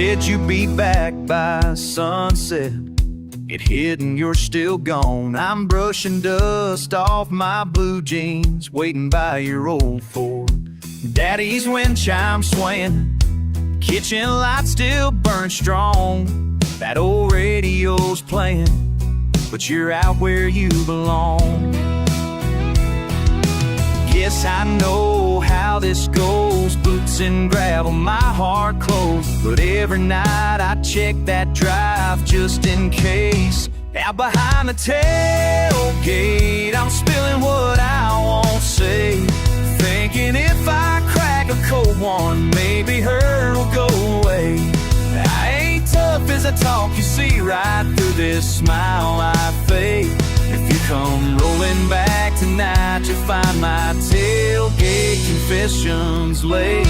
said you'd be back by sunset. It hit and you're still gone. I'm brushing dust off my blue jeans, waiting by your old Ford. Daddy's wind chime swaying, kitchen light still burn strong. That old radio's playing, but you're out where you belong. Guess I know how this goes. Boots and gravel, my heart closed. But every night I check that drive just in case. Out behind the tailgate, I'm spilling what I won't say. Thinking if I crack a cold one, maybe her will go away. I ain't tough as I talk, you see right through this smile I fake. If you come rolling back tonight, you'll find my tailgate confessions late.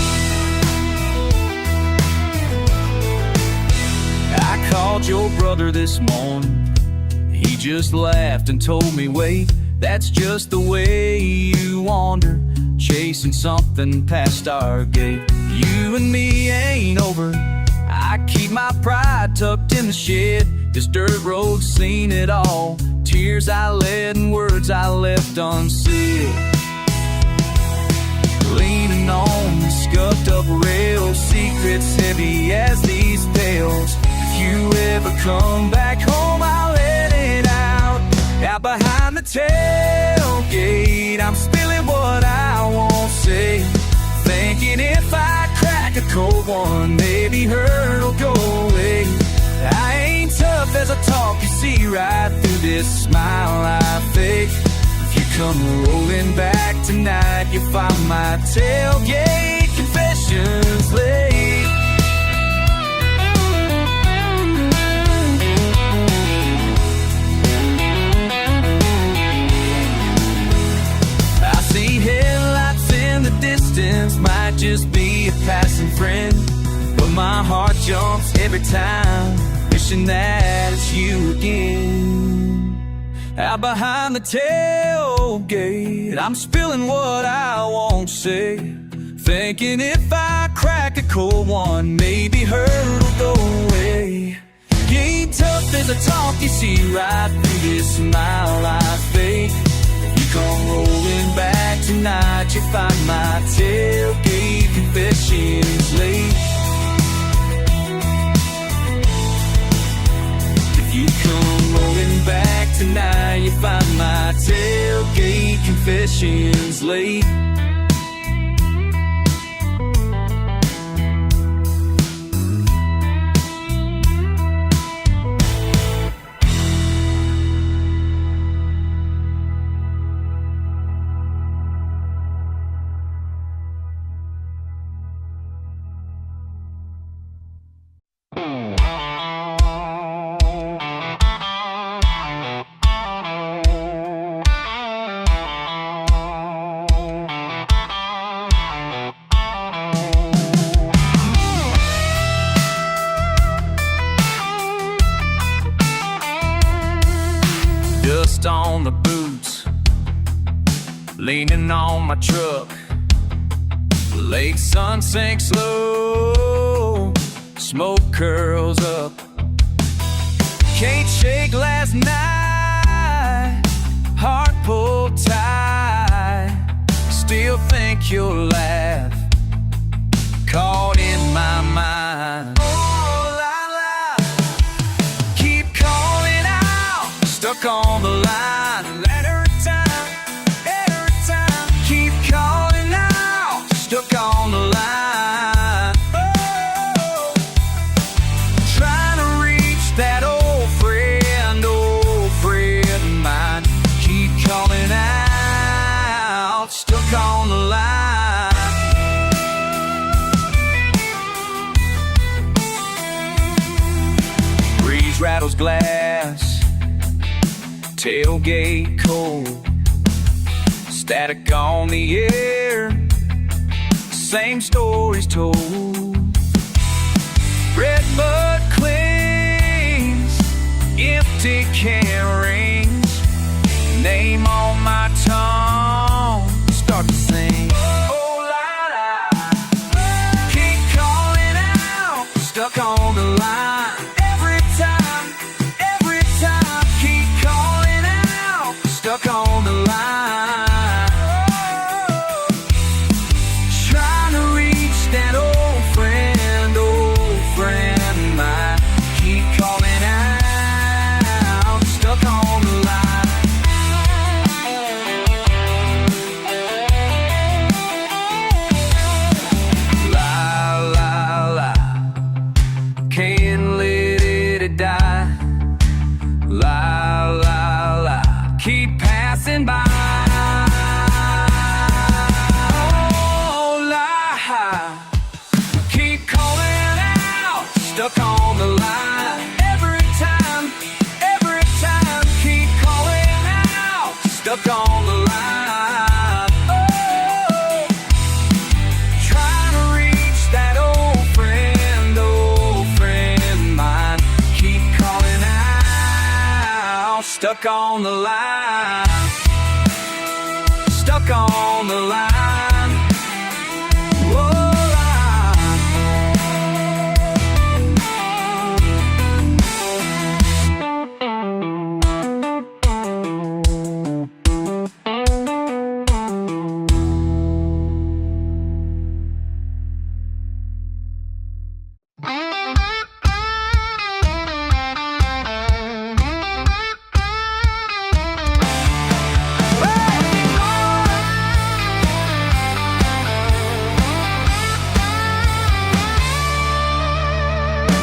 I called your brother this morning. He just laughed and told me, wait, that's just the way you wander, chasing something past our gate. You and me ain't over. I keep my pride tucked in the shed. This dirt road's seen it all. Tears I led and words I left unsaid. Leaning on the scuffed up rails, secrets heavy as these pails. If you ever come back home, I'll let it out. Out behind the tailgate, I'm spilling what I won't say. Thinking if I crack a cold one, maybe her'll go away. I ain't tough as I talk, you see right through this smile I fake. If you come rolling back tonight, you'll find my tailgate confessions late. I see headlights in the distance, might just be a passing friend, but my heart jumps every time, wishing that it's you again. Out behind the tailgate, I'm spilling what I won't say. Thinking if I crack a cold one, maybe her'll go away. You ain't tough as I talk, you see right through this smile I fake. If you come rolling back tonight, you find my tailgate confessions late. You come rolling back tonight, you find my tailgate confessions late. Dust on the boots, leaning on my truck. Lake sun sinks low, smoke curls up. Can't shake last night, heart pulled tight. Still think you'll laugh, caught in my mind. Stuck on the line, every time, keep calling out. Stuck on the line, oh, trying to reach that old friend of mine. Keep calling out, stuck on the line. Breeze rattles glass, tailgate cold, static on the air, same stories told. Red mud clings, empty can rings, name on my tongue, start to sing. Oh, la, la. Keep calling out, stuck on rolling by. Oh, lie. Keep calling out, stuck on the line. Every time, keep calling out, stuck on the line. Stuck on the line, stuck on the line, whoa,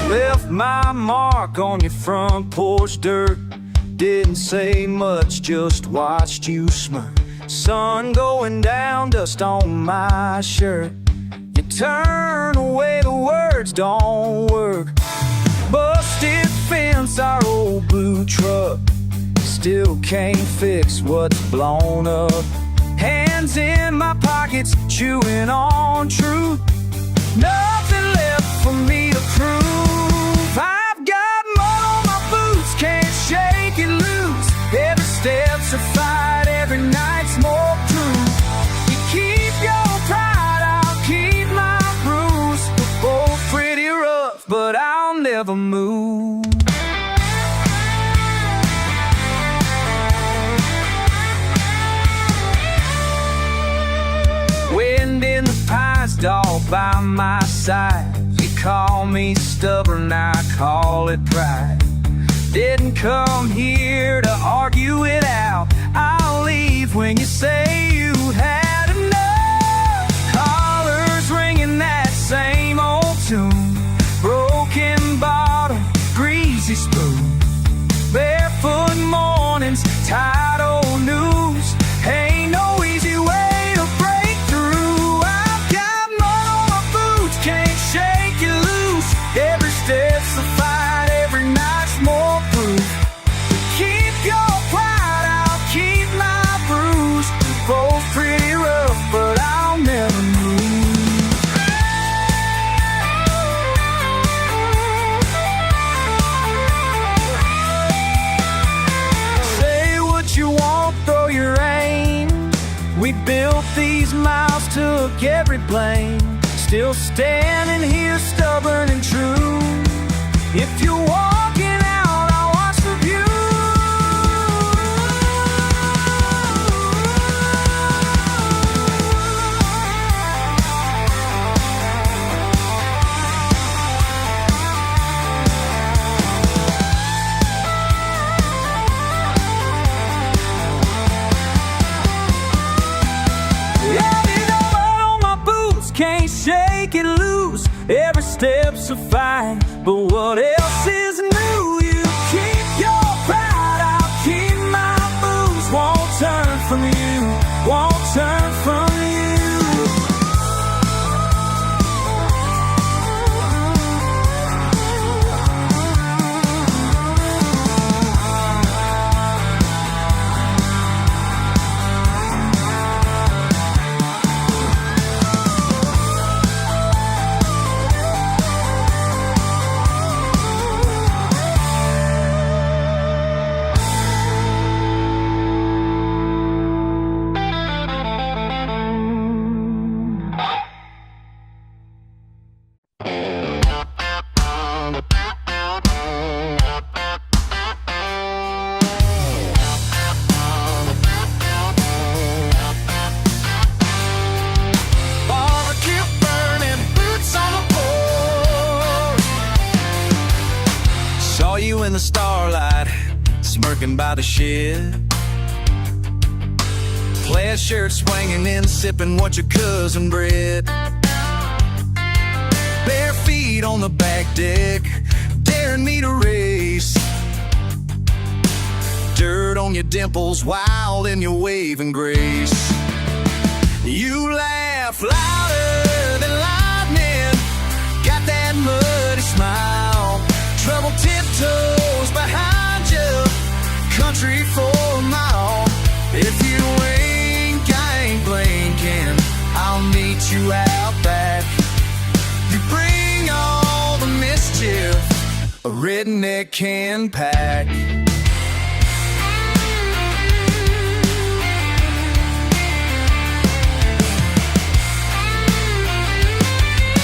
left my mark on your front porch dirt. Didn't say much, just watched you smirk. Sun going down, dust on my shirt. You turn away, the words don't work. Busted fence, our old blue truck. Still can't fix what's blown up. Hands in my pockets, chewing on truth. Nothing left for me to prove. I've got mud on my boots, can't shake it loose. Every step's a fight, every night's more proof. You keep your pride, I'll keep my bruise. We're both pretty rough, but I'll never move. Wind in the pines, dog by my side. You call me stubborn, I call it pride. Didn't come here to argue it out. I'll leave when you say you had enough. Collars ringing that same old tune. Broken bottle, greasy spoon. Barefoot mornings, tired old news. Ain't no easy way to break through. I've got mud on my boots, can't shake it loose. Every step's a fight, every night's more proof. Keep your pride, I'll keep my bruise. Both pretty rough, but I'll never move. Say what you want, throw your aim. We built these miles, took every blame. Still standing here, stubborn and true. If you're walking out, I'll watch the view. Yeah, you know mud on my boots, can't shake it loose. Every step's a fight, but what else is new? You keep your pride, I'll keep my booze. Won't turn from you, won't turn from you. Barbecue burning, boots on the porch. Saw you in the starlight, smirking by the shed. Plaid shirt swinging in, sipping what your cousin bred. Bare feet on the back deck, daring me to race. Dirt on your dimples, wild in your waving grace. You laugh louder than lightning, got that muddy smile, trouble tiptoes behind you, country for a mile. If you wink, I ain't blinking, I'll meet you out back. You bring all the mischief a redneck can pack.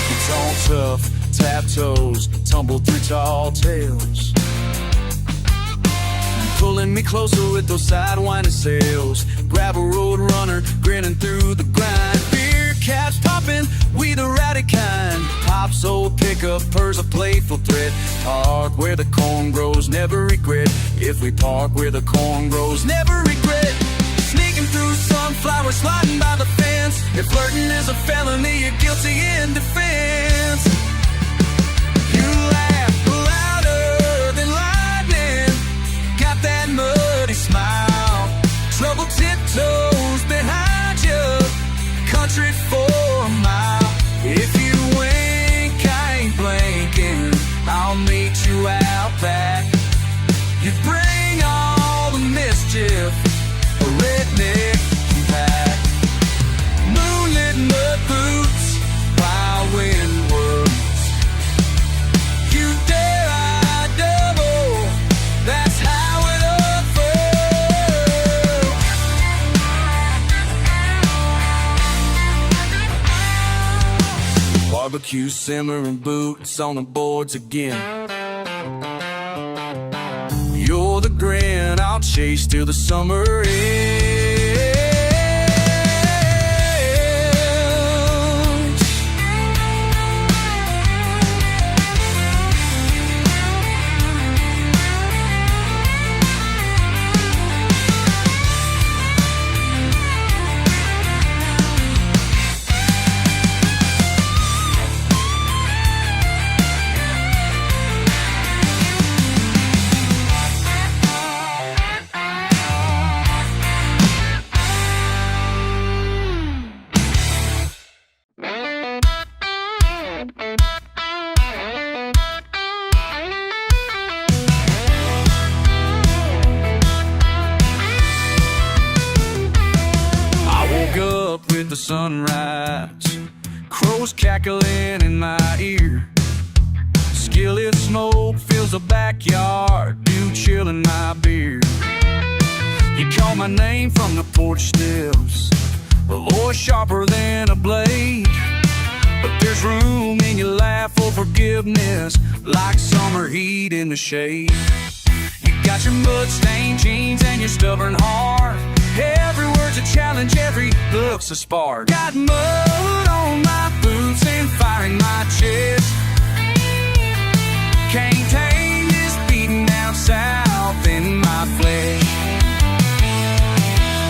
It's all tough, tap toes, tumble through tall tales, pulling me closer with those sidewinding sails. Grab a road runner, grinning through the grind. Beer caps popping, we the rowdy kind. Pop's old pickup purrs a playful threat. Park where the corn grows, never regret. If we park where the corn grows, never regret. Sneaking through sunflowers, sliding by the fence. If flirting is a felony, you're guilty in defense. You laugh louder than lightning, got that muddy smile, trouble tiptoes behind you, country for a mile. If you wink, I ain't blinking, I'll meet you out back. You bring all the mischief a redneck can pack. Moonlit mud boots, wild windwards, you dare I double, that's how it unfurls. Barbecue simmering, boots on the boards again. You're the grin I'll chase till the summer ends. With the sunrise, crows cackling in my ear, skillet smoke fills the backyard, dew chill in my beer. You call my name from the porch steps, a voice sharper than a blade, but there's room in your laugh for forgiveness, like summer heat in the shade. You got your mud-stained jeans and your stubborn heart, every word's a challenge, every look's a spark. Got mud on my boots and fire in my chest, can't tame this beating down south in my flesh.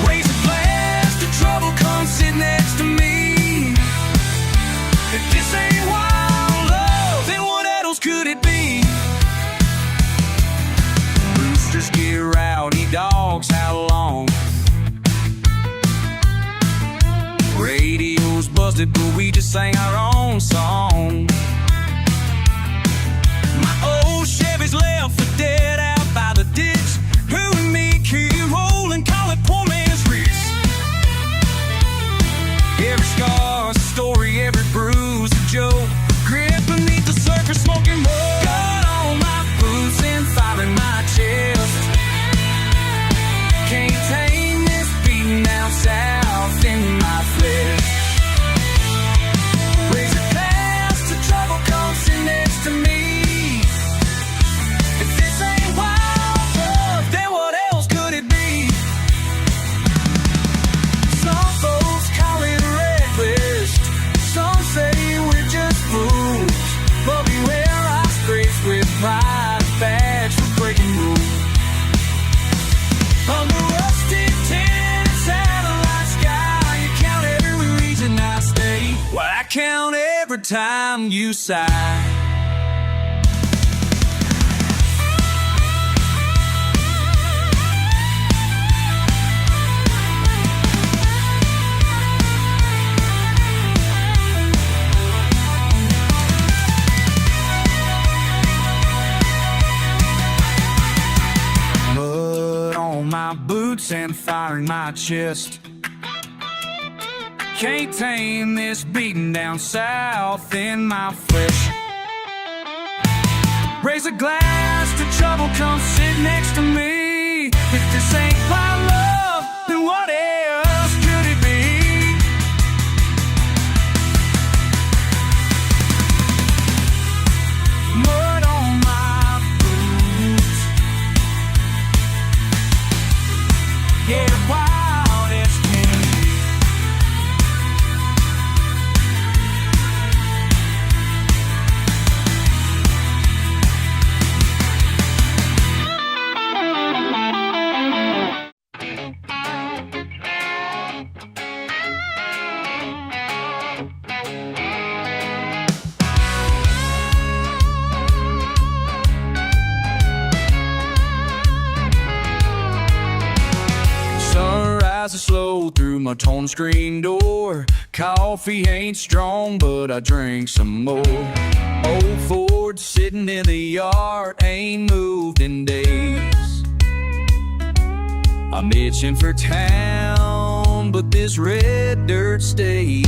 Raise a glass to trouble, come sit next to me. If this ain't wild love, then what else could it be? Roosters get rowdy, dogs howl long, radio's busted, but we just sang our own song. My old Chevy's left for dead out by the ditch. Who and me keep rolling, call it poor man's wrist. Every scar's a story, every bruise a joke. Grip beneath the surface, smoking more. Gun on my boots and fire in my chest, can't tame this beating down south in my flesh. Raise a glass to trouble, come sit next to me. If this ain't wild love, then what else could it be? Some folks call it reckless, some say we're just fools, but we wear our scrapes with pride, a badge for breaking rules. On the rusted tin satellite sky, you count every reason I stay. Well, I count every time you sigh. on my boots and fire in my chest. Can't tame this beating down south in my flesh. Raise a glass to trouble, come sit next to me. If this ain't my love, then what else could it be? Mud on my boots, yeah, wild as can be. Sunrise slow through my torn screen door. Coffee ain't strong, but I drink some more. Old Ford sitting in the yard, ain't moved in days. I'm itching for town, but this red dirt stays.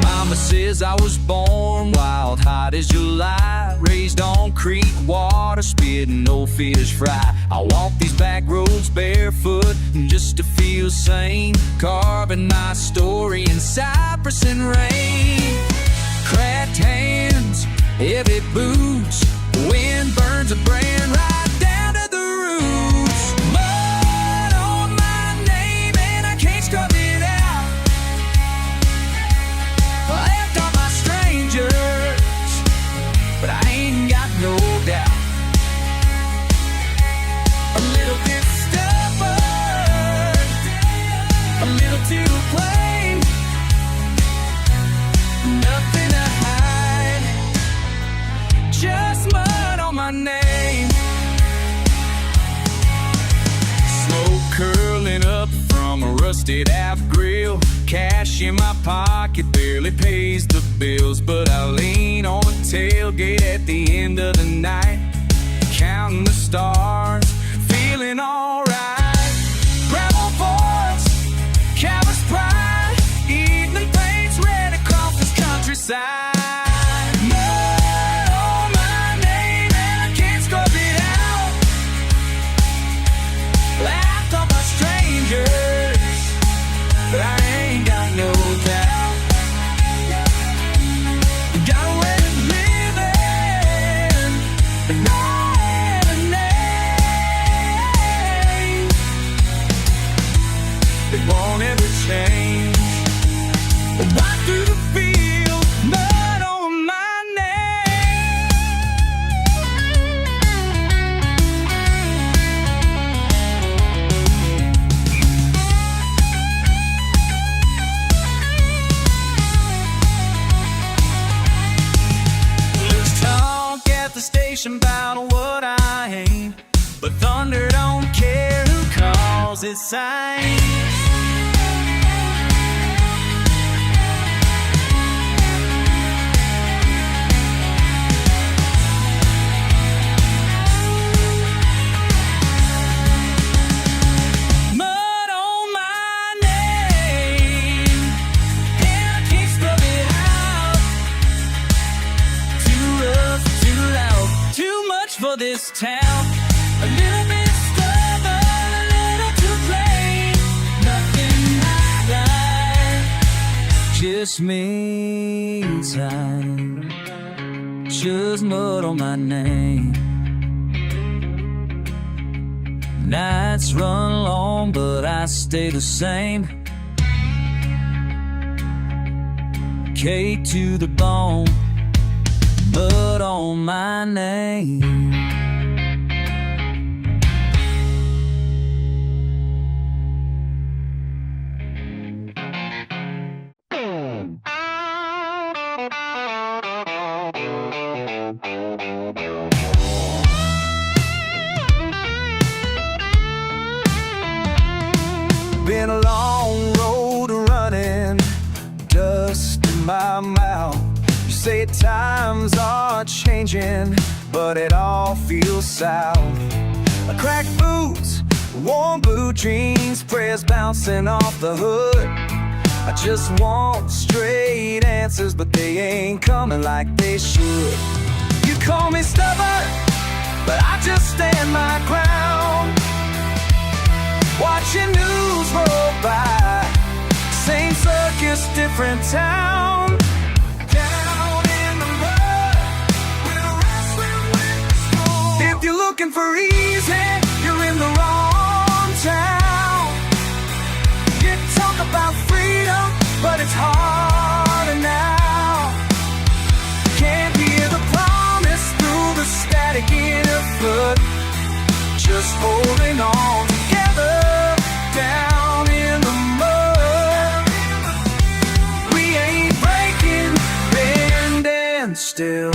Mama says I was born wild, hot as July. Raised on creek water, spitting old fish fry. I walk these back roads barefoot just to feel sane. Carving my story in cypress and rain. Cracked hands, heavy boots. Wind burns a brand right down to the roots. Mud on my name and I can't scrub it out. I left all my strangers, but I ain't got no doubt. A little bit stubborn, a little too plain. Nothing to hide, just mud on my name. Smoke curling up from a rusted out grill. Cash in my pocket barely pays the bills, but I lean on the tailgate at the end of the night, counting the stars, feeling alright. Gravel boards, Calvin's pride, evening paints red across this countryside. Mud on my name and I can't scrub it out. Laughed off my strangers, but I ain't got no doubt. Got a way of living, and I have a name. It won't ever change. Right through the field, mud on my name. Let's talk at the station about what I ain't, but thunder don't care who calls it sign. Mud on my name, and I can't scrub it out. Too rough, too loud, too much for this town. A little bit stubborn, a little too plain. Nothing like just me time. Just mud on my name. Nights run long, but I stay the same. Cake to the bone, mud on my name. Been a long road running, dust in my mouth. You say times are changing, but it all feels south. Cracked boots, warm blue jeans, prayers bouncing off the hood. I just want straight answers, but they ain't coming like they should. You call me stubborn, but I just stand my ground. Watching news roll by, same circus, different town. Down in the mud, we're wrestling with the storm. If you're looking for easy, you're in the wrong town. You talk about freedom, but it's harder now. Can't hear the promise through the static in a foot. Just holding on together down in the mud. We ain't breaking, bending still.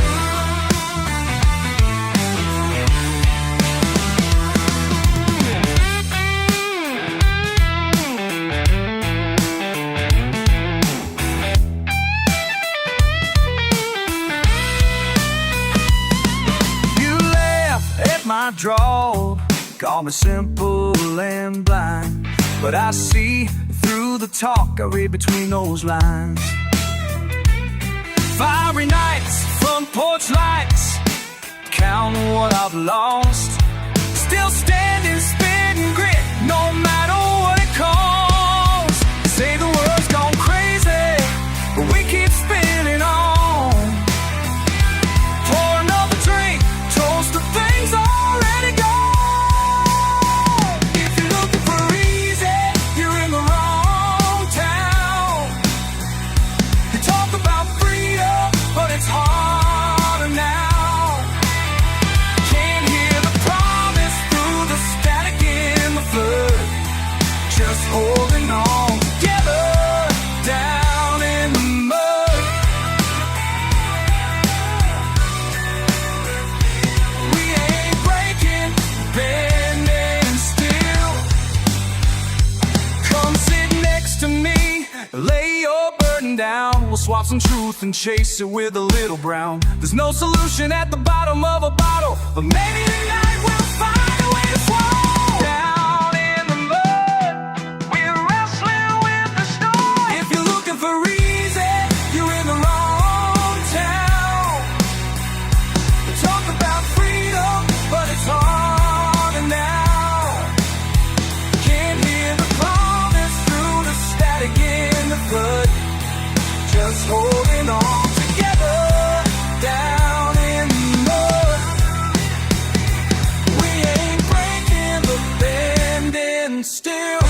My draw, call me simple and blind, but I see through the talk, I read between those lines. Fiery nights, front porch lights, counting what I've lost. Still standing, spitting grit, no matter what it costs. Say the world's gone crazy, but we keep spinning on. Pour another drink, toast to things already gone. If you're looking for easy, you're in the wrong town. You talk about freedom, but it's harder now. Can't hear the promise through the static in the flood. Just holding on together down in the mud. We ain't breaking, bending still. Come sit next to me, lay your burden down. We'll swap some truth and chase it with a little brown. There's no solution at the bottom of a bottle, but maybe tonight we'll find a way to swallow. Down in the mud, we're wrestling with the storm. If you're looking for easy, you're in the wrong town. We talk about freedom, but it's harder now. Can't hear the promise through the static in the flood. Just holding on together down in the mud. We ain't breaking, but bending still.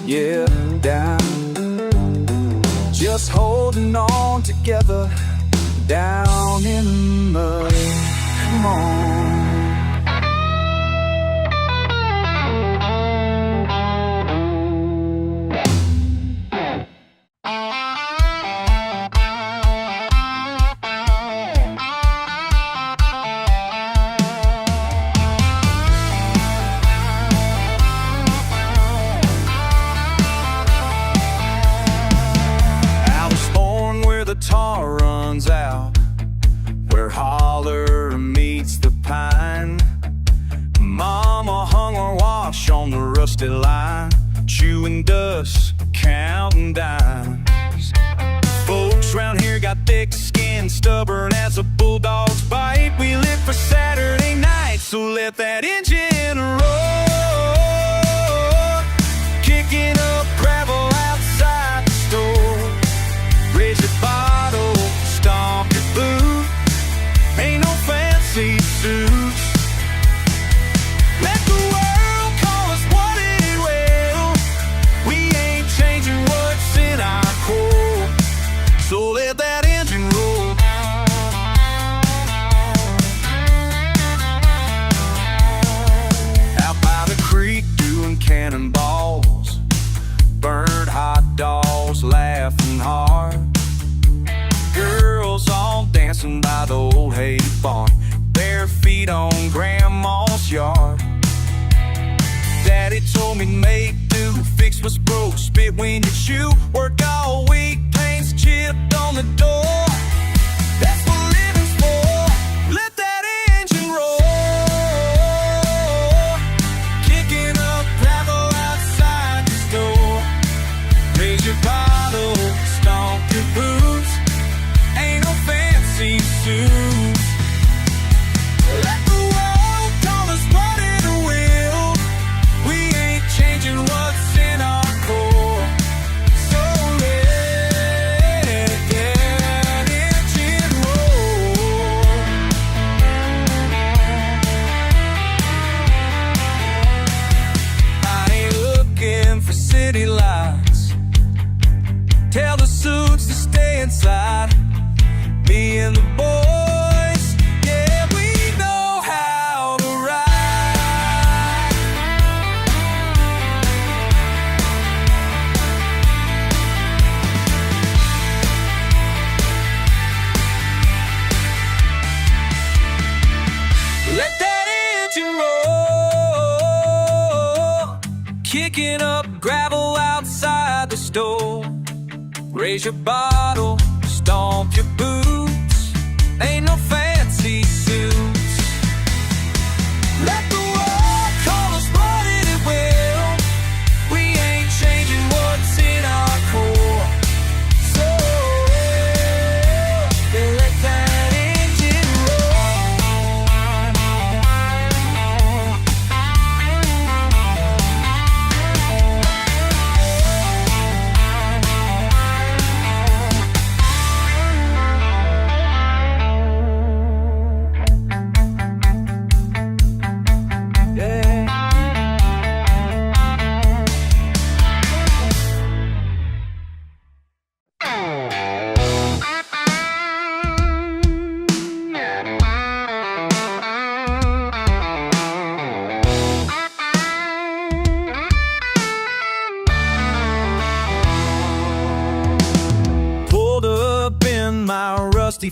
Yeah, down. Just holding on together down in the mud. Come on. I was born where the tar runs out, where holler meets the pine. Mama hung her wash on the rusty line, chewing dust, counting dimes. Folks round here got thick skin, stubborn as a bulldog's bite. We live for Saturday night, so let that engine roar. Kicking up gravel outside the store. Raise your bottle, stomp your boot. Ain't no fancy suits. Let the world call us what it will. We ain't changing what's in our core. So let that engine roll. Out by the creek doing cannonballs, burned hot dogs laughing hard. Girls all dancing by the old hay barn, bare feet on grandma's yard. Daddy told me make do, fix what's broke, spit when you chew. Work all week, paint's chipped on the door. That's what living's for. Let that engine roll, kicking up gravel outside the store. Raise your bottle, stomp your boots, ain't no fancy suits. Let the world call us what it will, we ain't changing what's in our core. So let that engine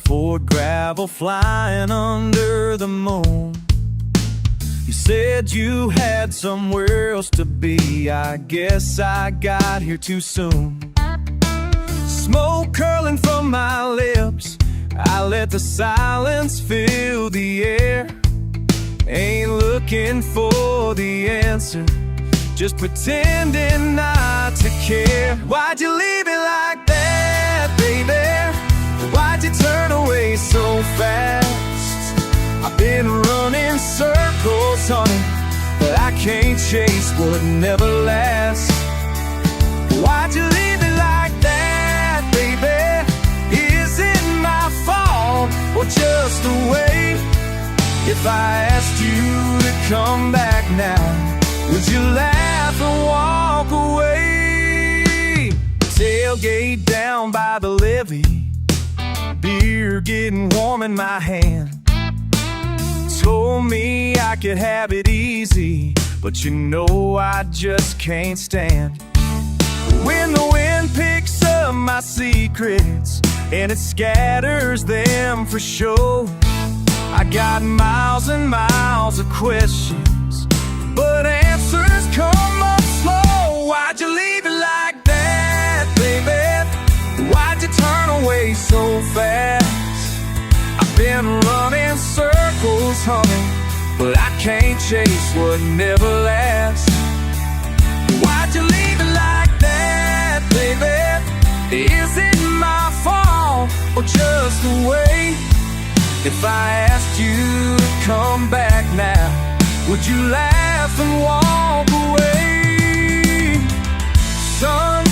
Ford gravel flying under the moon. You said you had somewhere else to be. I guess I got here too soon. Smoke curling from my lips, I let the silence fill the air. Ain't looking for the answer, just pretending not to care. Why'd you leave it like that, baby? Why'd you turn away so fast? I've been running circles, honey, but I can't chase what never lasts. Why'd you leave it like that, baby? Is it my fault or just the way? If I asked you to come back now, would you laugh and walk away? Tailgate down by the levee, beer getting warm in my hand. Told me I could have it easy, but you know I just can't stand when the wind picks up my secrets and it scatters them for show. I got miles and miles of questions, but answers come up slow. Why'd you leave it like that, baby? Why'd you turn away so fast? I've been running circles, honey, but I can't chase what never lasts. Why'd you leave it like that, baby? Is it my fault or just the way? If I asked you to come back now, would you laugh and walk away? Sun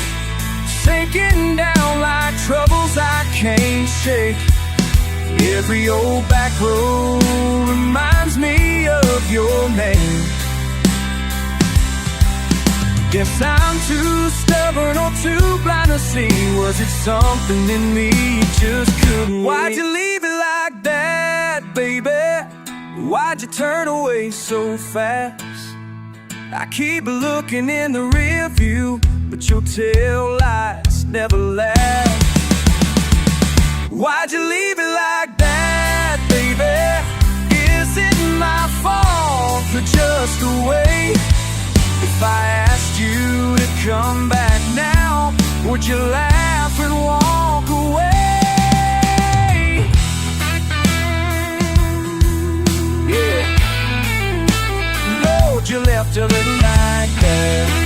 sinking down like troubles I can't shake. Every old back road reminds me of your name. Guess I'm too stubborn or too blind to see. Was it something in me you just couldn't wait? Why'd you leave it like that, baby? Why'd you turn away so fast? I keep looking in the rear view, but your tail lights never last. Why'd you leave it like that, baby? Is it my fault or just the way? If I asked you to come back now, would you laugh and walk away? Yeah. Lord, you left her like that.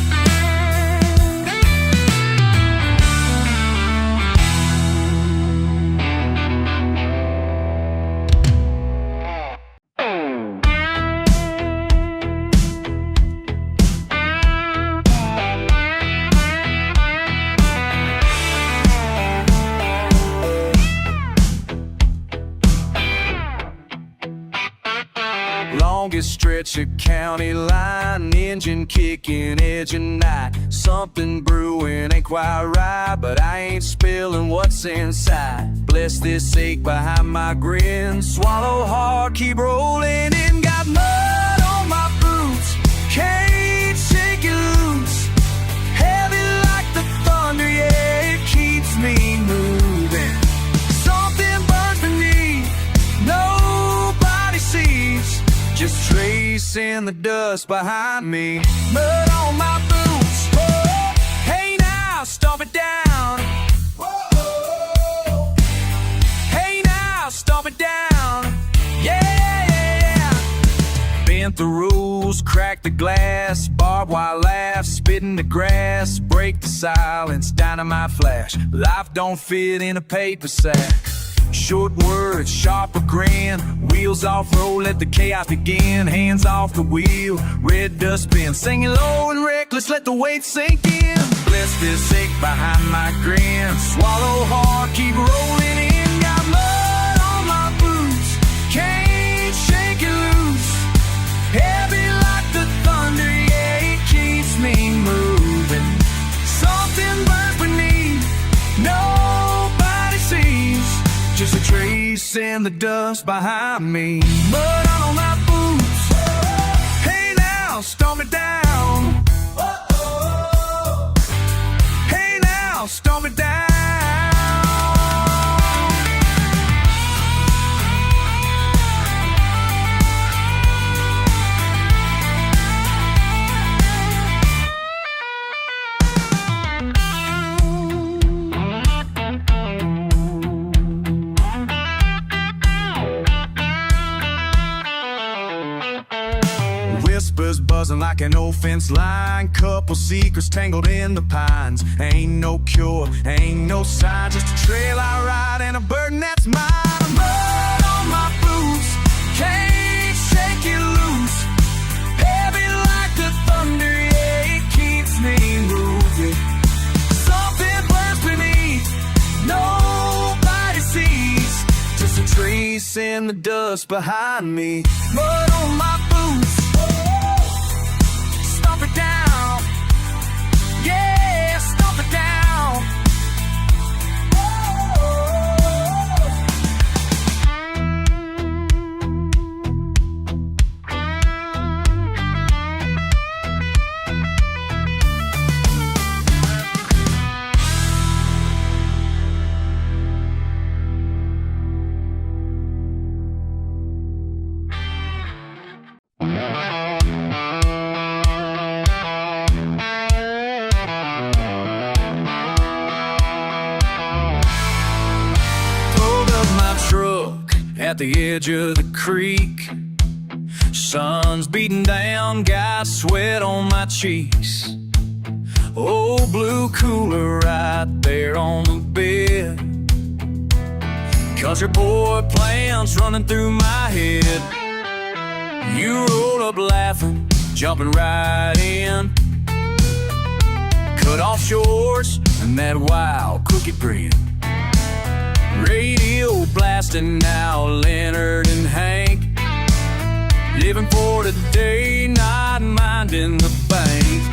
Longest stretch of county line, engine kicking, edge of night. Something brewing, ain't quite right, but I ain't spilling what's inside. Bless this ache behind my grin, swallow hard, keep rolling in. Got mud on my boots, can't shake it loose. Heavy like the thunder, yeah, it keeps me moving. Something burns beneath, nobody sees. just tracing the dust behind me. Mud on my boots, whoa. Hey now, stomp it down. Whoa. Hey now, stomp it down. Yeah. Bent the rules, crack the glass, barbed wire laughs, spit in the grass, break the silence, dynamite flash. Life don't fit in a paper sack. Short words, sharper grin, wheels off road, let the chaos begin. Hands off the wheel, red dustbin, singing low and reckless, let the weight sink in. Bless this ache behind my grin, swallow hard, keep rolling in. Got mud on my boots, can't shake it loose. Heavy like the thunder, yeah, it keeps me moving. Something burns beneath, nobody sees. Just a trace in the dust behind me. Mud on my boots. Hey now, stomp it down. Hey now, stomp it down. Whispers buzzing like an old fence line, couple secrets tangled in the pines. Ain't no cure, ain't no sign, just a trail I ride and a burden that's mine. Mud on my boots, can't shake it loose. Heavy like the thunder, yeah, it keeps me moving. Something burns beneath, nobody sees. Just a trace in the dust behind me. Mud on my boots, stomp it down. Yeah, stomp it down. At the edge of the creek, sun's beating down, got sweat on my cheeks. Old blue cooler right there on the bed. Country boy plans running through my head. You roll up laughing, jumping right in. Cut off shorts and that wild cookie bread. Radio blasting now, Lynyrd and Hank. Living for today, not minding the bank.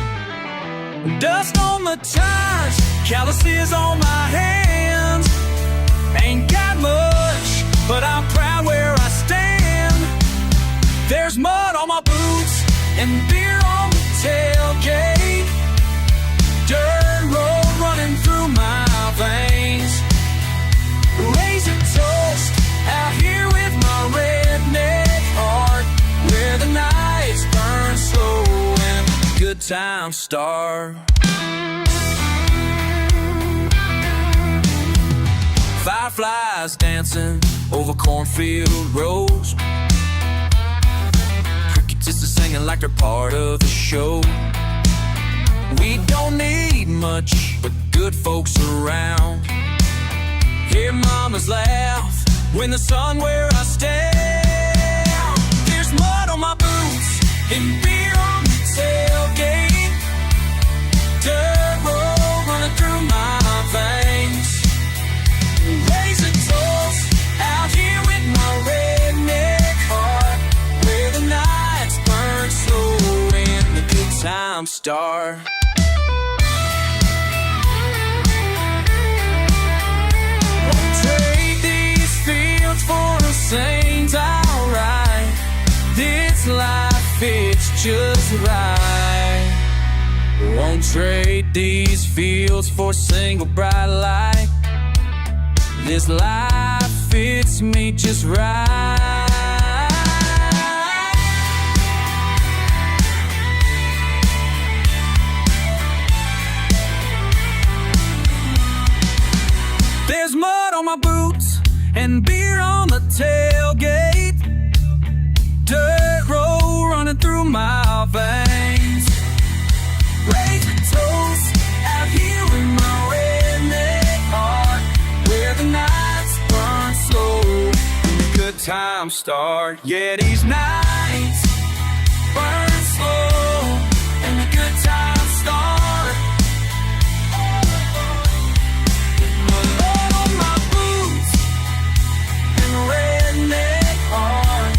Dust on the tires, calluses on my hands. Ain't got much, but I'm proud where I stand. There's mud on my boots and beer on the tailgate. Dirt road running through my veins. Raise a toast out here with my redneck heart, where the nights burn slow and good times start. Fireflies dancing over cornfield rows. Crickets just singing like they're part of the show. We don't need much, but good folks around. Hear mamas laugh when the sun where I stand. There's mud on my boots and beer on the tailgate. Dirt road running through my veins. Raise a toast out here with my redneck heart, where the nights burn slow and the good times start. For a saint, alright. This life, it's just right. Won't trade these fields for a single bright light. This life fits me just right. our veins. Raise a toast out here in my redneck heart, where the nights burn slow and the good times start. Yeah, these nights burn slow and the good times start. Blood on my boots and a redneck heart.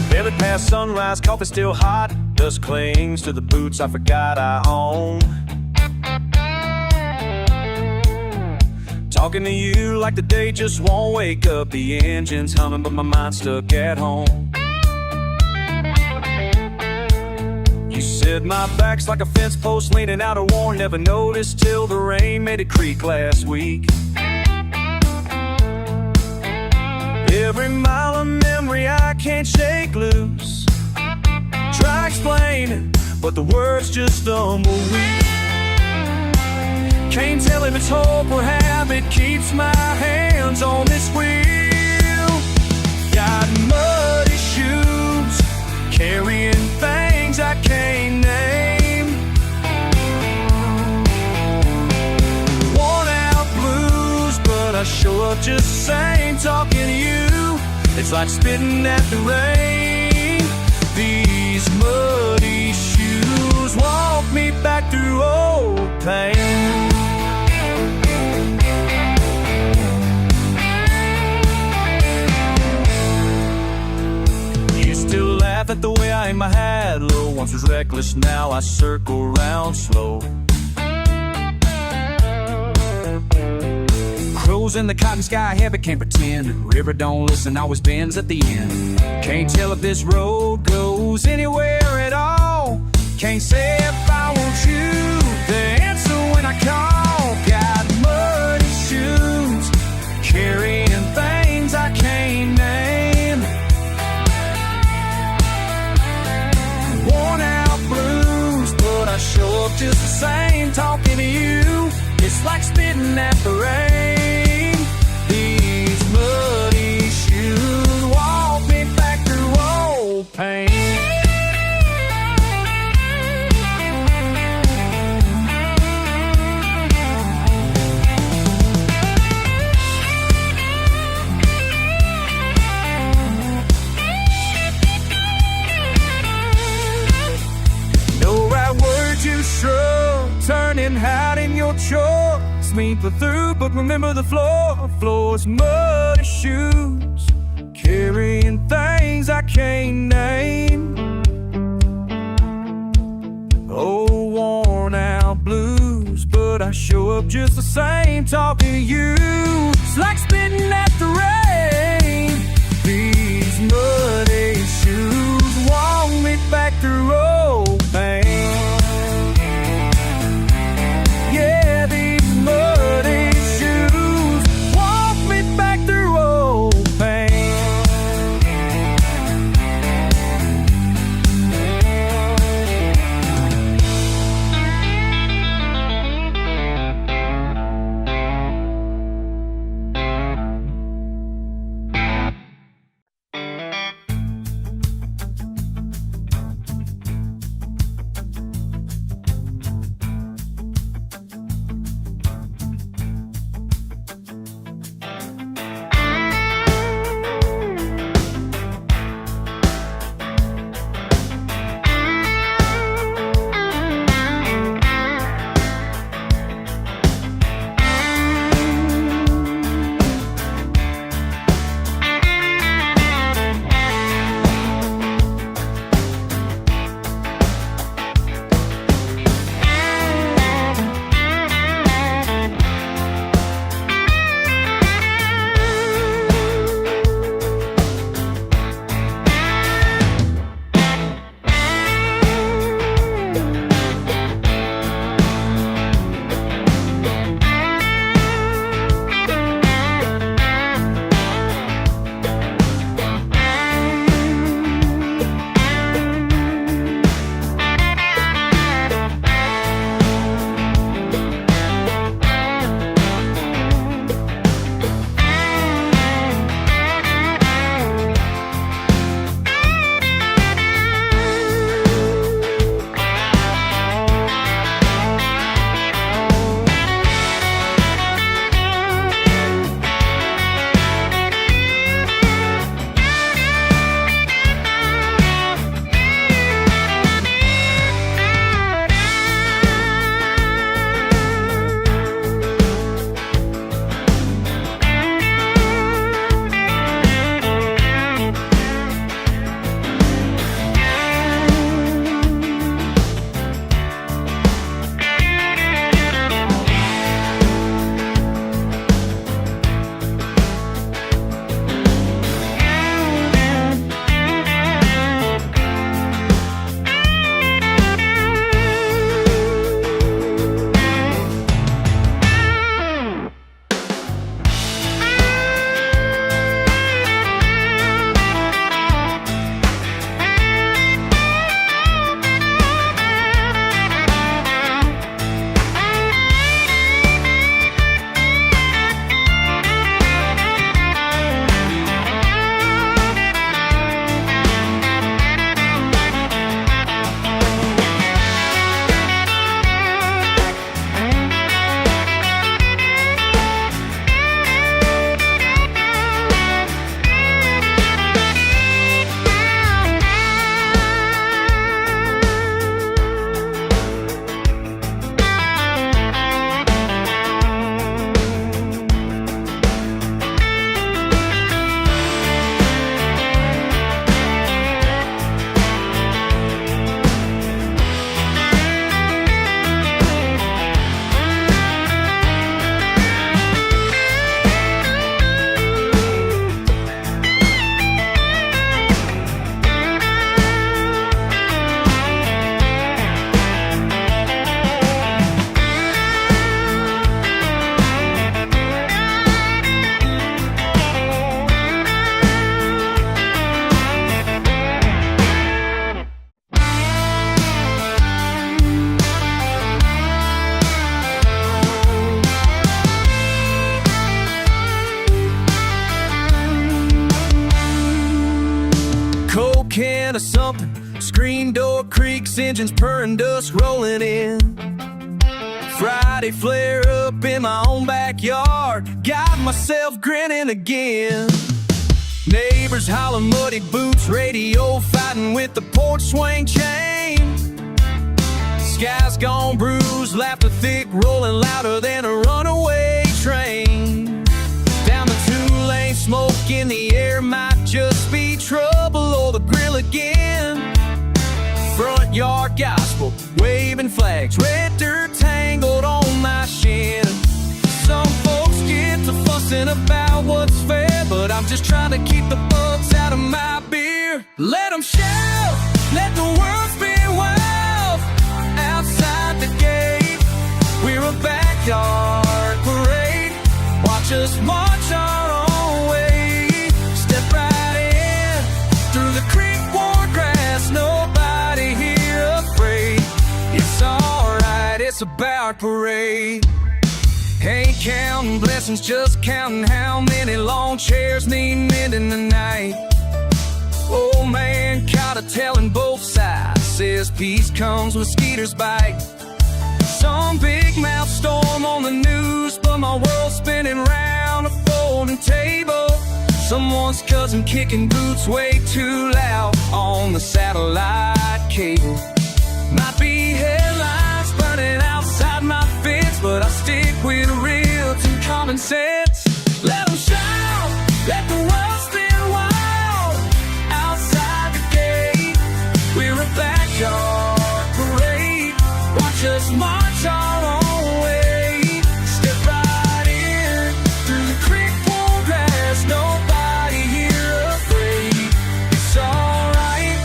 Barely past sunrise, coffee still hot. Dust clings to the boots I forgot I own. Talking to you like the day just won't wake up. The engine's humming but my mind's stuck at home. You said my back's like a fence post leaning out of worn. Never noticed till the rain made it creak last week. Every mile of memory I can't shake loose. Try explaining, but the words just stumble weak. Can't tell if it's hope or habit keeps my hands on this wheel. Got muddy shoes, carrying things I can't name. Worn out blues, but I show up just the same. Talking to you, it's like spitting at the rain. These muddy shoes walk me back through old pain. You still laugh at the way I hang my hat low. Once was reckless, now I circle round slow. Crows in the cotton sky heavy, can't pretend. River don't listen, always bends at the end. Can't tell if this road goes anywhere at all. Can't say if I want you, the answer when I call. Got muddy shoes, carrying things I can't name. Worn out blues, but I show up just the same. Talking to you, it's like spitting at the rain. These muddy shoes walk me back through old pain. No right word to shrug, turning out in your chores. Sweep through, but remember the floor. Floor's muddy shoes, carrying things I can't name. Oh, worn out blues, but I show up just the same. Talking to you, it's like spitting at the rain. These muddy shoes walk me back through old pain. Yeah, these muddy shoes walk me back through old pain. 10 or something. Screen door creaks, engines purring, dust rolling in. Friday flare up in my own backyard. Got myself grinning again. Neighbors hollering, muddy boots, radio fighting with the porch swing chain. Sky's gone bruised, laughter thick, rolling louder than a runaway train. Down the two-lane, smoke in the air, might just be trouble or the grill again. Front yard gospel, waving flags, red dirt tangled on my shin. Some folks get to fussing about what's fair, but I'm just trying to keep the bugs out of my beer. Let them shout, let the world spin wild. Outside the gate, we're a backyard parade. Watch us march our own way. Step right in, through the creek worn grass, nobody here afraid. It's alright, it's a Ballard parade. Ain't counting blessings, just counting how many lawn chairs need mending tonight. Old man caught a telling both sides, says peace comes with Skeeter's bite. Some big mouth storm on the news, but my world's spinning round a folding table. Someone's cousin kicking boots way too loud on the satellite cable. Might be headlines burning outside my fence, but I stick with real to common sense. Let them shout, let the world spin wild. Outside the gate, we're a backyard parade. Watch us march our own way. Step right in, through the creek worn grass, nobody here afraid. It's alright,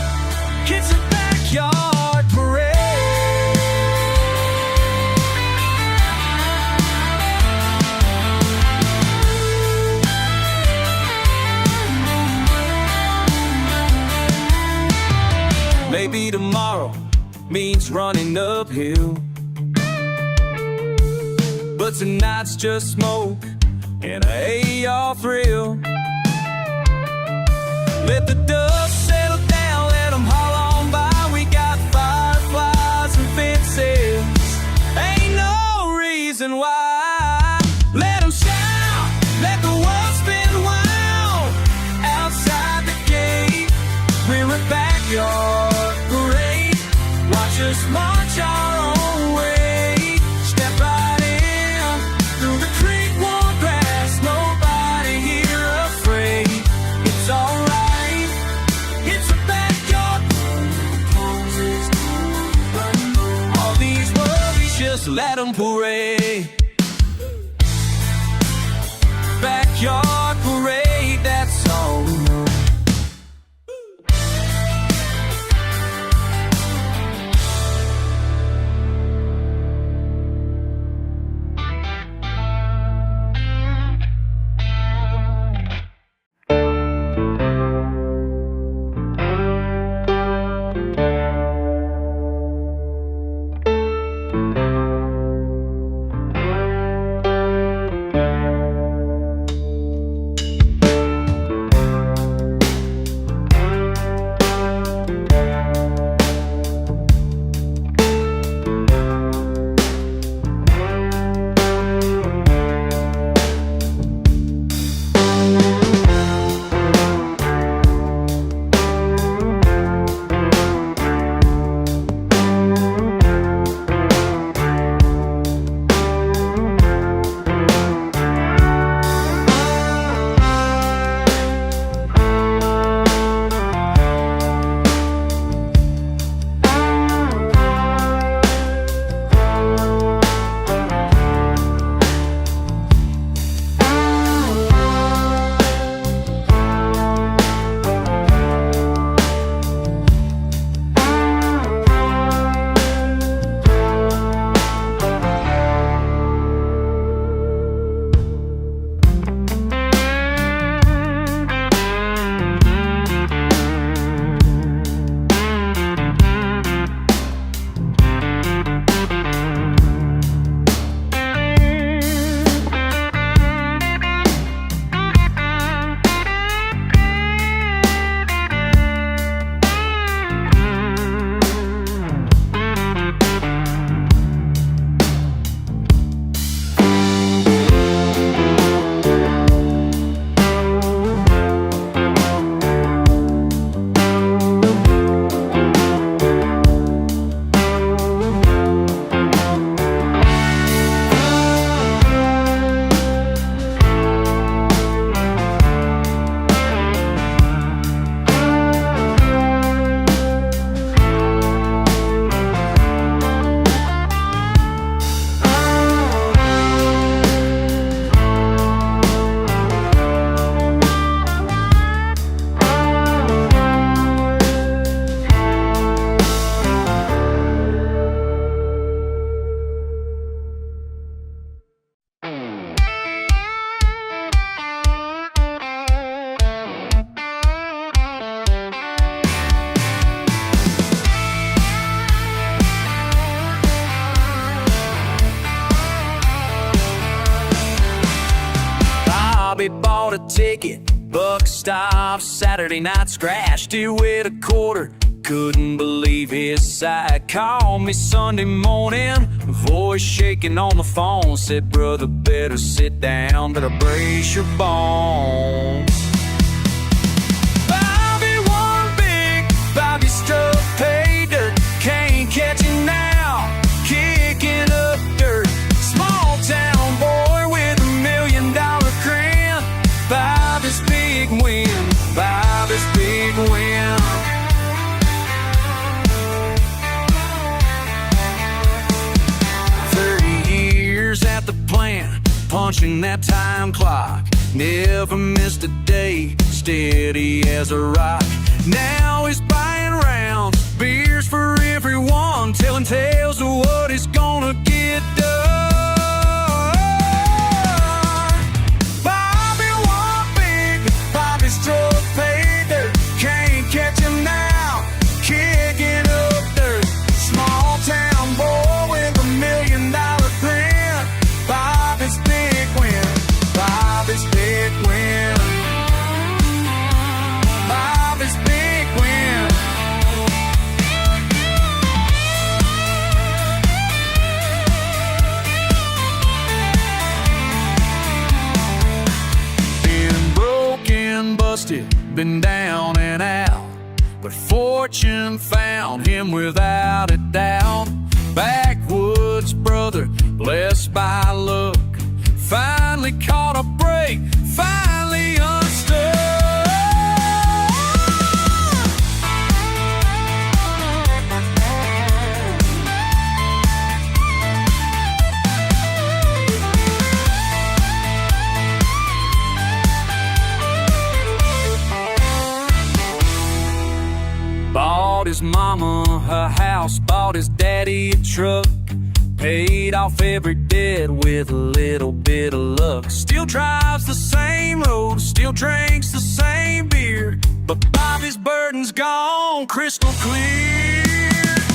it's a backyard parade. Maybe tomorrow means running uphill, but tonight's just smoke and a AR thrill. Let the dust settle down, let them haul on by. We got fireflies and fences, ain't no reason why. Let them shout, let the world spin wild. Outside the gate, we're a backyard parade. Watch us march our own way. Step right in, through the creek worn grass, nobody here afraid. It's alright, it's a backyard. All these worries, just let them parade. Backyard parade, that's all we know. Bobby bought a ticket, buck stop, Saturday night, scratched it with a quarter. Couldn't believe his sight. Called me Sunday morning, voice shaking on the phone. Said, brother, better sit down, better brace your bones. Bobby won big, Bobby struck pay dirt. Can't catch him now, kicking up dirt. Small town boy with $1 million grin. Bobby's big win, Bobby's big win. 30 years at the plant, punching that time clock. Never missed a day, steady as a rock. Now he's buying rounds, beers for everyone, telling tales of what he's gonna get done. Bobby won big, Bobby struck pay dirt. Can't catch him now, kicking up dirt. Small town boy with $1 million grin. Bobby's big win, Bobby's big win. Bobby's big win. Been broken, busted, been down and out, but fortune found him without a doubt. Backwoods brother, blessed by luck, finally caught a break, finally unstuck. Bought his mama a house, bought his daddy a truck, paid off every debt with a little bit of luck. Still drives the same road, still drinks the same beer, but Bobby's burden's gone crystal clear.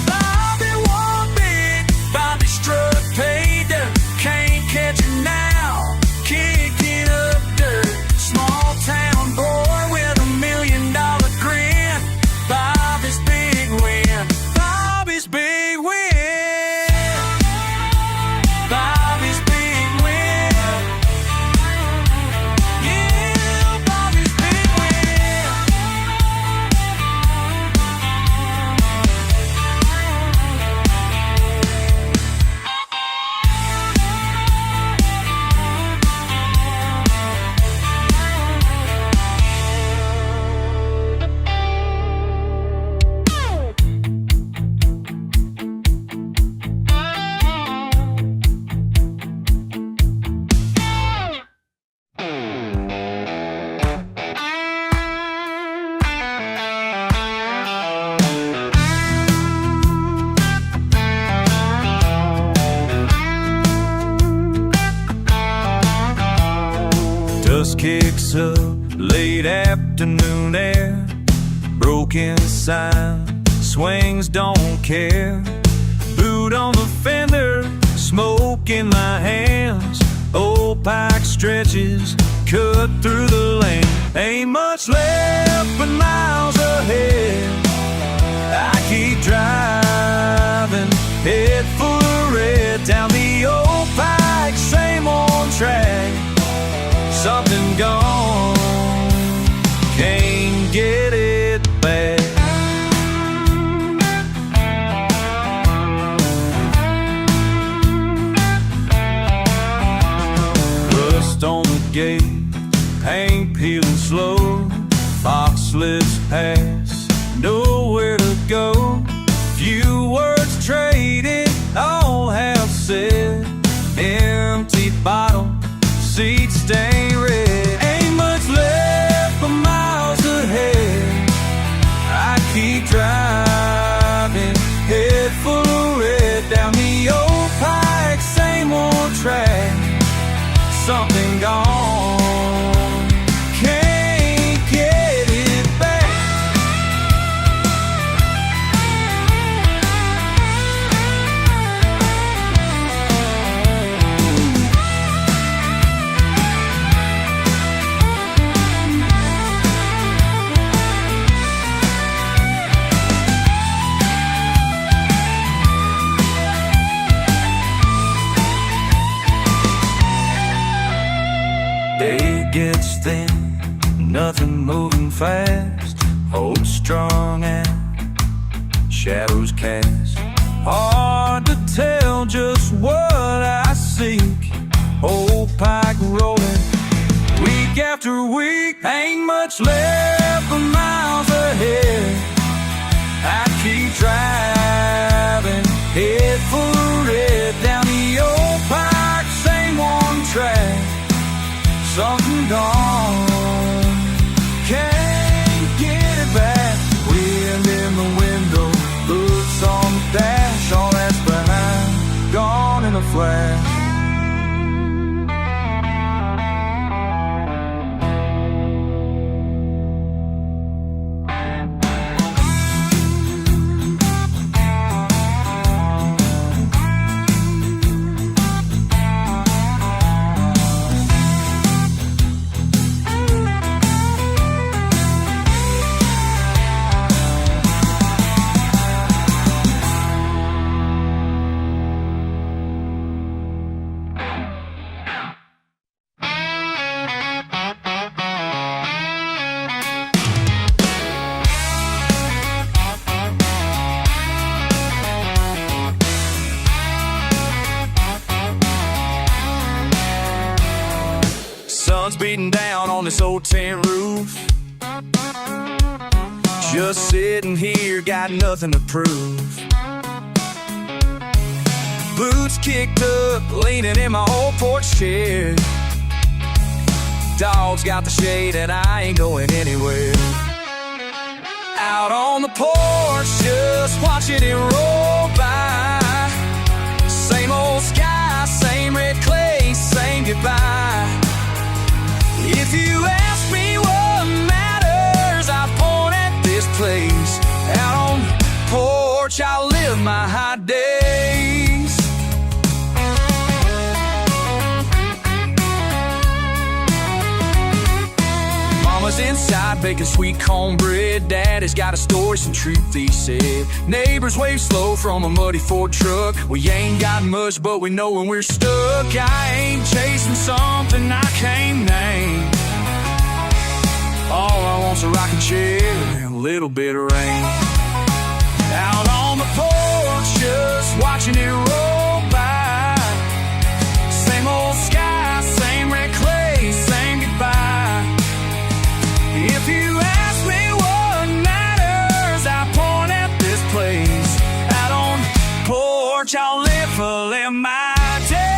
Bobby won big, Bobby struck pay dirt. Can't catch him now, kicking up dirt. Small town boy with $1 million grin. Bobby's big win, Bobby's big win. Bobby's big win. Yeah, Bobby's big win. Dust kicks up, late afternoon air, broken sign, swings, don't care. Boot on the fender, smoke in my hands. Old pike stretches, cut through the lane. Ain't much left but miles ahead. I keep driving, head full of red, down the old pike, same old track. Something gone, can't get it back. Rust on the gate, paint peeling slow. Box lifts past, nowhere to go. Few words traded, all have said. Empty bottle, seat stain red. Ain't much left but miles ahead. I keep driving, head full of red, down the old pike, same old track. Something gone, can't get it back. gets thin, nothing moving fast. Hold strong and shadows cast. Hard to tell just what I seek. Old pike rolling, week after week. Ain't much left but miles ahead. I keep driving, head full of red, down the old pike, same one track. Something gone, can't get it back. Wind in the window, boots on the dash. All that's behind, gone in a flash. Sun's beating down on this old tin roof. Just sitting here, got nothing to prove. Boots kicked up, leaning in my old porch chair. Dog's got the shade and I ain't going anywhere. Out on the porch, just watching it roll by. Same old sky, same red clay, same goodbye. If you ask me what matters, I point at this place. Out on the porch, I live my high days. Mama's inside baking sweet cornbread. Daddy's got a story, some truth he said. Neighbors wave slow from a muddy Ford truck. We ain't got much, but we know when we're stuck. I ain't chasing something I can't name. All I want's a rocking chair and a little bit of rain. Out on the porch, just watching it roll by. Same old sky, same red clay, same goodbye. If you ask me what matters, I point at this place. Out on the porch, I'll live my day.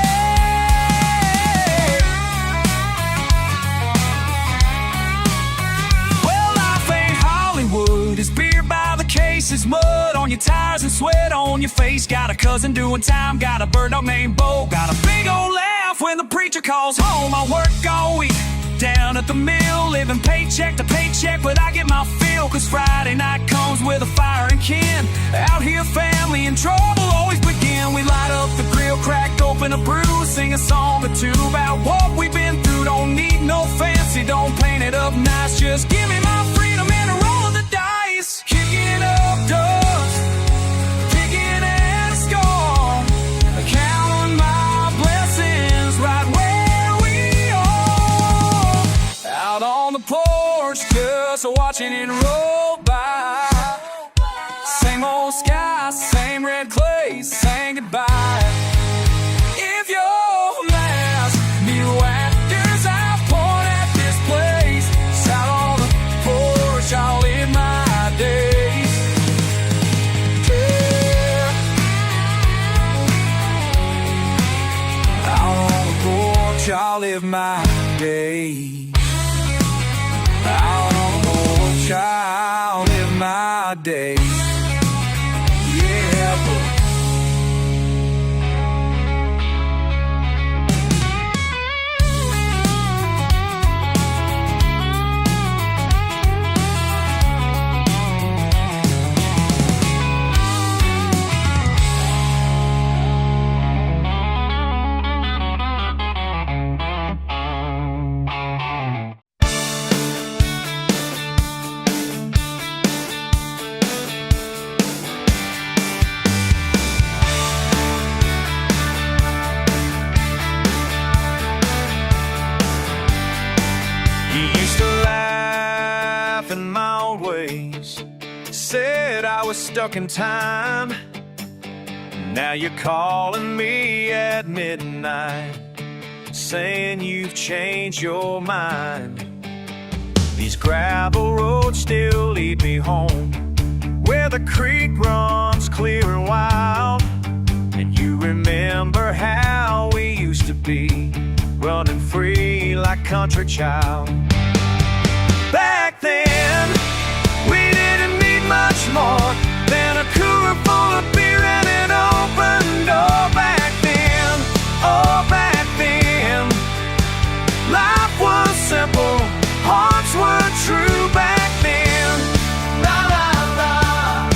It's beer by the case, it's mud on your tires and sweat on your face. Got a cousin doing time, got a bird dog named Bo. Got a big old laugh when the preacher calls home. I work all week down at the mill, living paycheck to paycheck, but I get my fill. Cause Friday night comes with a fire and kin. Out here family and trouble always begin. We light up the grill, crack open a brew, sing a song or two about what we've been through. Don't need no fancy, don't paint it up nice. Just give me my freedom and a roll of the dice. Kicking up dust, picking at a score, counting my blessings right where we are. Out on the porch, just watching it roll by. Same old sky, same red clay, saying goodbye. If you're last, new actors, I point at this place. Out on the porch, I'll live my days. Yeah. Out on the porch, I'll live my days. Out on the porch, I'll live my days. I was stuck in time. Now you're calling me at midnight, saying you've changed your mind. These gravel roads still lead me home, where the creek runs clear and wild. And you remember how we used to be, running free like country child. Back then, we didn't need much more than a cooler full of beer and an open door. Back then, oh back then, life was simple, hearts were true. Back then, la la la.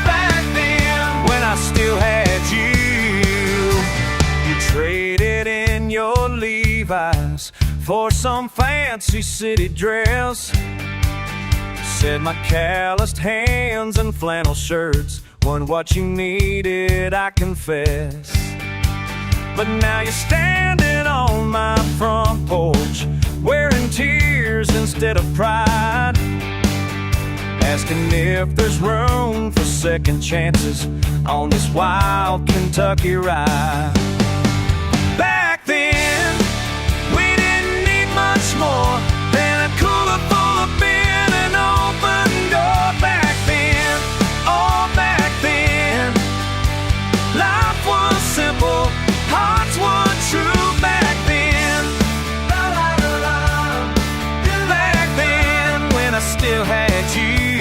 Back then, when I still had you, you traded in your Levi's for some fancy city dress. Said my calloused hands and flannel shirts weren't what you needed, I confess. But now you're standing on my front porch, wearing tears instead of pride, asking if there's room for second chances on this wild Kentucky ride. Back then, we didn't need much more than a cooler full of beer and an open door. Back then, oh back then, life was simple, hearts were true. Back then, la la la la. Back then, when I still had you.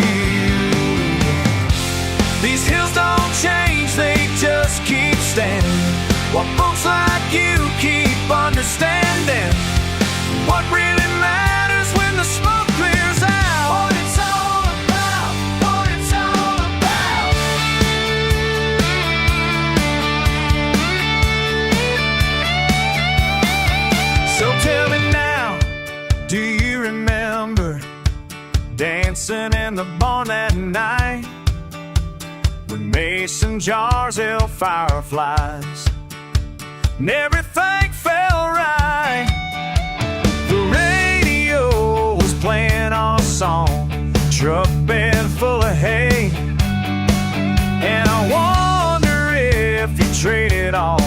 These hills don't change, they just keep standing, while folks like you keep understanding what really matters when the smoke clears out. What it's all about, what it's all about. So tell me now, do you remember dancing in the barn that night, when mason jars held fireflies and everything felt right? The radio was playing our song, truck bed full of hay, and I wonder if you traded all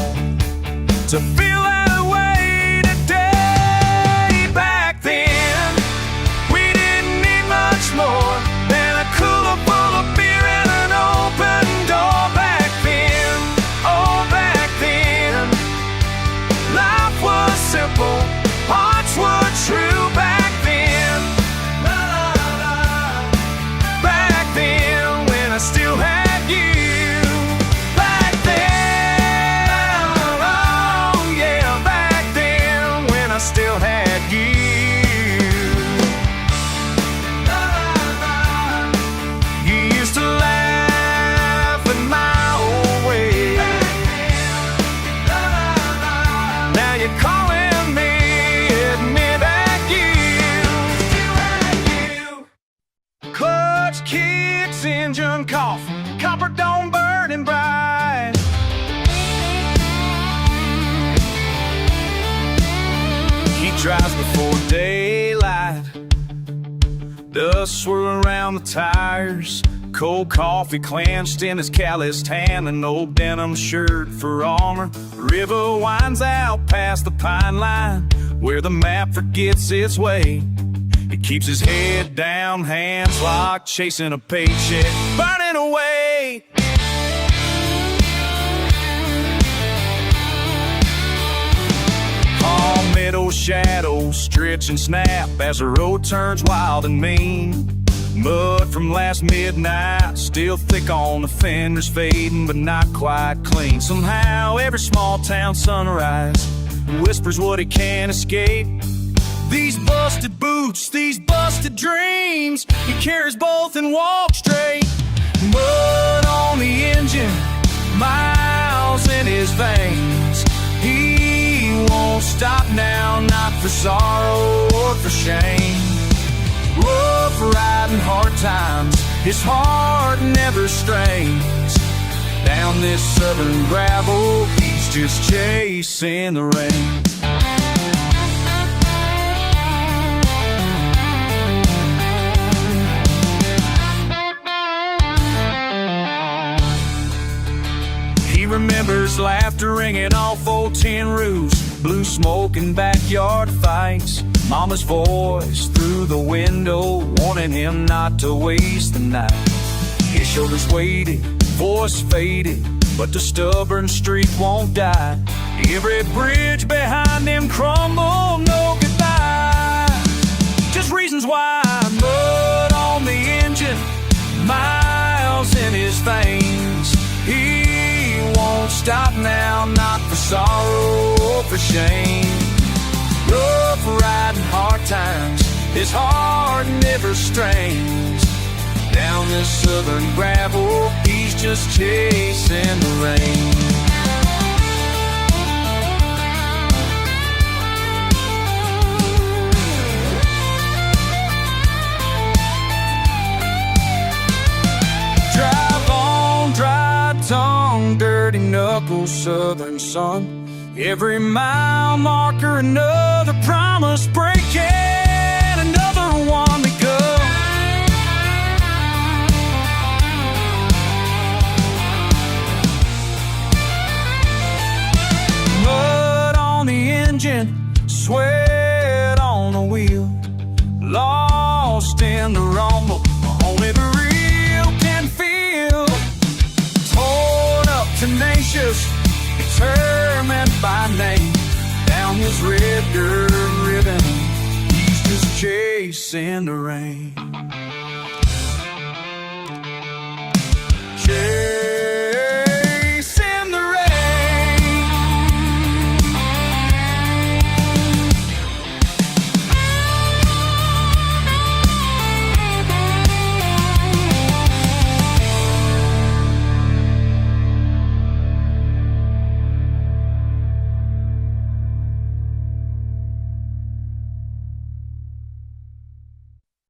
to feel that way today. Back then, we didn't need much more than a cooler full of beer and an open door. Back then, oh back then, life was simple, hearts were true. Back then, la la la. Back then, when I still had you. Back then, oh yeah, back then, when I still had you. La la la. You used to laugh at my old ways. La la la. Now you're calling me at midnight, still had you. Clutch kicks, engine coughing, copper dome burning bright. He drives before daylight, dust swirling around the tires, cold coffee clenched in his calloused hand, an old denim shirt for armor. The river winds out past the pine line, where the map forgets its way. He keeps his head down, hands locked, chasing a paycheck, burning away. Palmetto shadows stretch and snap as the road turns wild and mean. Mud from last midnight, still thick on the fenders, fading but not quite clean. Somehow every small town sunrise whispers what it can't escape. These busted boots, these busted dreams, he carries both and walks straight. Mud on the engine, miles in his veins. He won't stop now, not for sorrow or for shame. Rough riding, hard times, his heart never strains. Down this southern gravel, he's just chasing the rain. Blue smoke and backyard fights, mama's voice through the window, warning him not to waste the night. His shoulders weighted, voice faded, but the stubborn streak won't die. Every bridge behind him crumbled, no goodbye. Just reasons why. Mud on the engine, miles in his veins. He won't stop now, not for sorrow or for shame. Rough riding, hard times, his heart never strains. Down this southern gravel, he's just chasing the rain. Drive on, dry tongue, dirty knuckles, southern sun. Every mile marker, another promise breaking, another one to go. Mud on the engine, sweat on the wheel, lost in the rumble, only the real can feel. Torn up, tenacious, determined by name. Down his red dirt ribbon, he's just chasing the rain.